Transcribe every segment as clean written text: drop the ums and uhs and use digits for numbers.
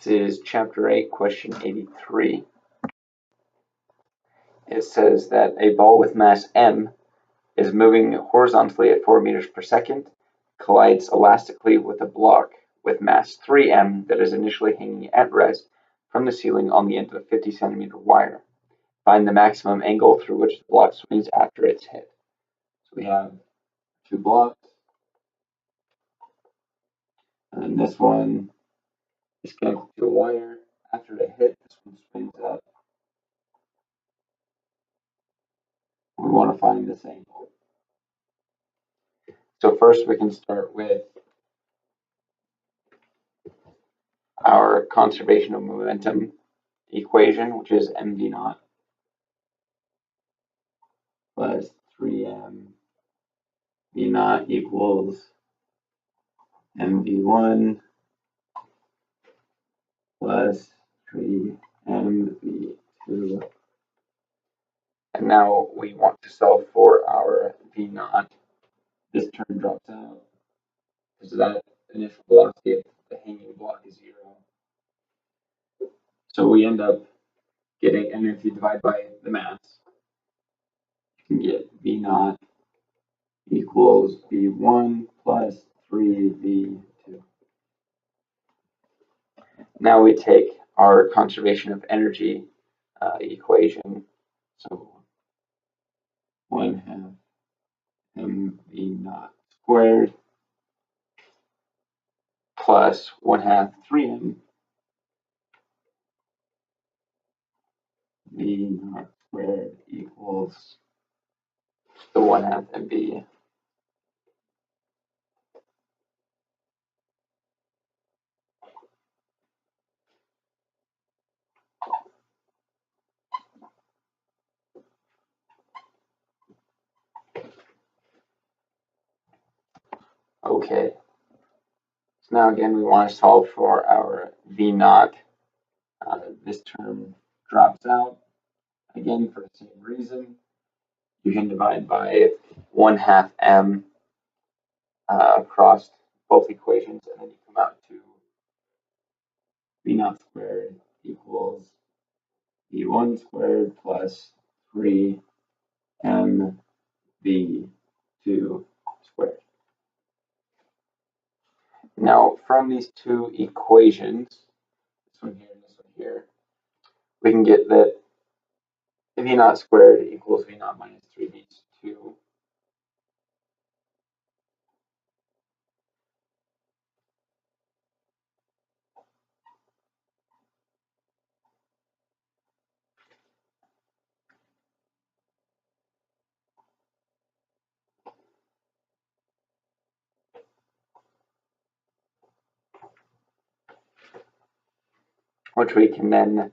This is Chapter 8, Question 83. It says that a ball with mass m is moving horizontally at 4 meters per second, collides elastically with a block with mass 3m that is initially hanging at rest from the ceiling on the end of a 50 centimeter wire. Find the maximum angle through which the block swings after it's hit. So we have two blocks, and then this one is connected to a wire. After they hit, this one spins up. We want to find this angle. So first we can start with our conservation of momentum equation, which is mv naught plus 3m v naught equals mv1 plus 3mv2. And now we want to solve for our v naught. This term drops out because that initial velocity of the hanging block is 0. So we end up getting, and if you divide by the mass, you can get v naught equals v1 plus 3v2. Now we take our conservation of energy equation. So 1/2 mv naught squared plus 1/2 3m v naught squared equals the 1/2 mv. Okay. So now again we want to solve for our v naught. This term drops out again for the same reason. You can divide by 1/2 m across both equations, and then you come out to v naught squared equals v1 squared plus 3mv2 squared. Now, from these two equations, this one here and this one here, we can get that v naught squared equals v naught minus 3v2. Which we can then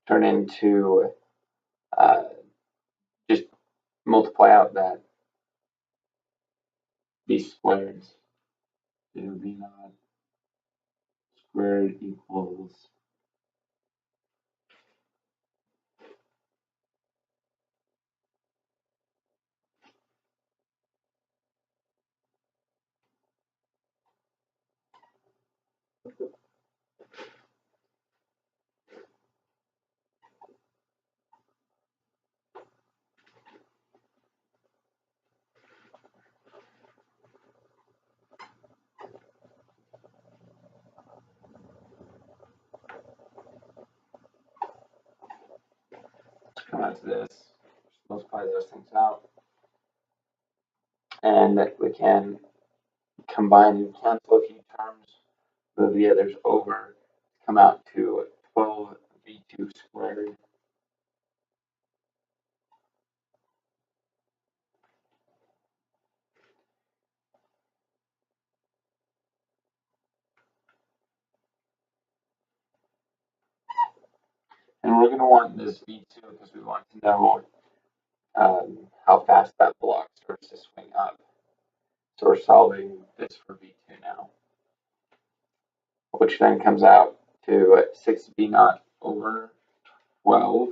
turn into just multiply out that these squareds. So v naught squared equals come out to this, multiply those things out, and we can combine and cancel a few terms, move the others over, come out to 12v2 squared. And we're going to want this v2 because we want to know how fast that block starts to swing up. So we're solving this for v2 now, which then comes out to 6v naught over 12.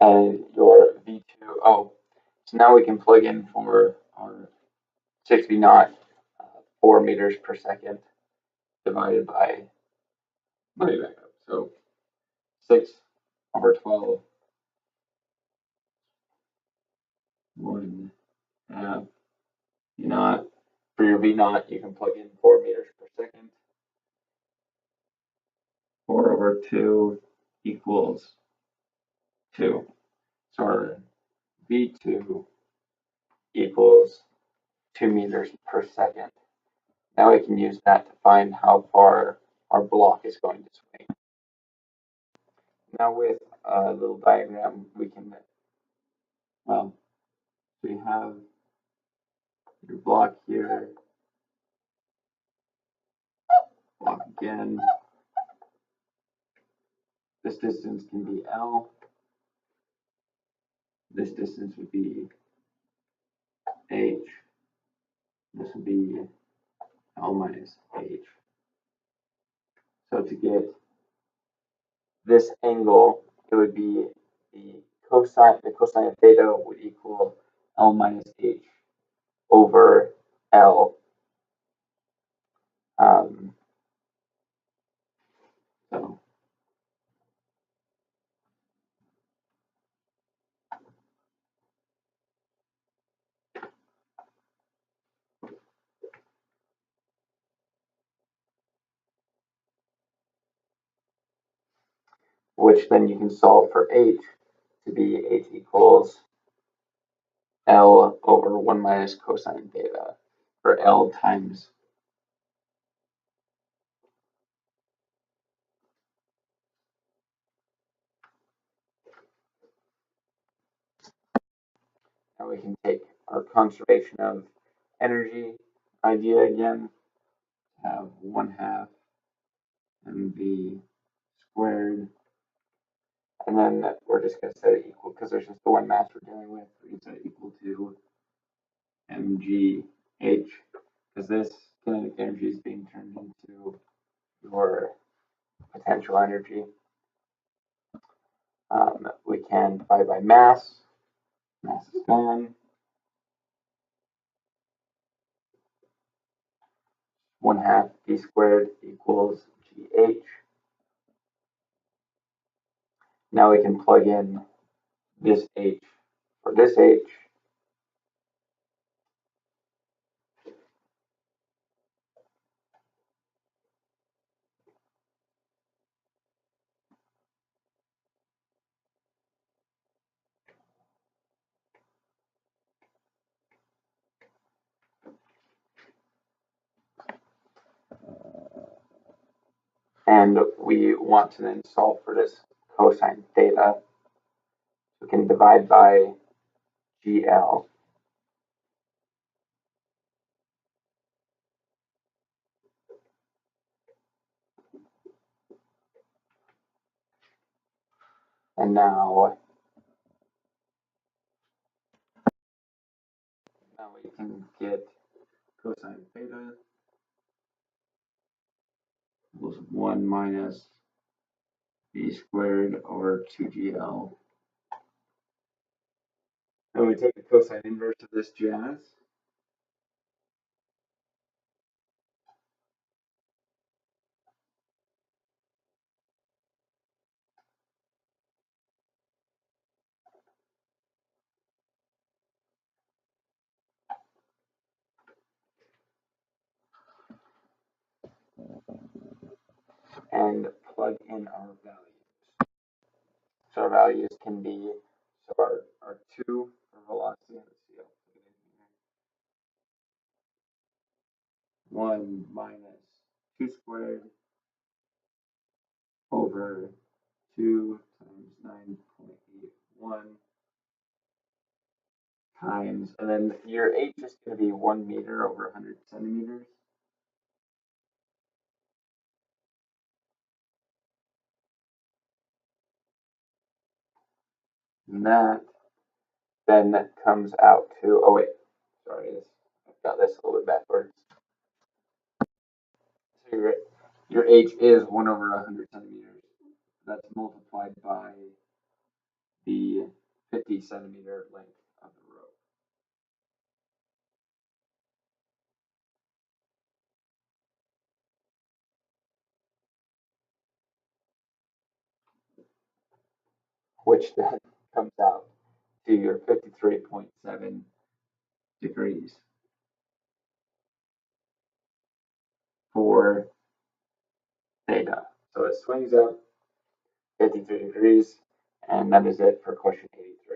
And your v2, So now we can plug in for our 60 knot, 4 meters per second divided by, let me back up. So 6 over 12, 1 half V naught. For your V naught, you can plug in 4 meters per second. 4 over 2 equals 2. So our V2 equals 2 meters per second. Now we can use that to find how far our block is going to swing. Now with a little diagram, we can, well, we have your block here, block again. This distance can be L. This distance would be H. This would be L minus H. So to get this angle, it would be the cosine of theta would equal L minus H over L. So which then you can solve for H to be H equals L over 1 minus cosine theta, or L times. Now we can take our conservation of energy idea again, have 1/2 mv squared, and then we're just going to set it equal, because there's just the one mass we're dealing with, we can set it equal to mgh, because this kinetic energy is being turned into your potential energy. We can divide by mass. Mass is gone. 1/2 v squared equals gh. Now we can plug in this h for this h. And we want to then solve for this cosine theta. We can divide by GL. And now we can get cosine theta equals 1 minus v squared over 2GL. And we take the cosine inverse of this jazz. And plug in our values. So our values can be, so our 2 for velocity, let's see, I'll put it in here. 1 minus 2 squared over 2 times 9.81 times, and then your h is going to be 1 meter over 100 centimeters. And that then comes out to, oh wait, sorry, I've got this a little bit backwards. So your h is 1 over 100 centimeters. That's multiplied by the 50 centimeter length of the rope. which then comes out to your 53.7 degrees for theta. So it swings up 53 degrees, and that is it for question 83.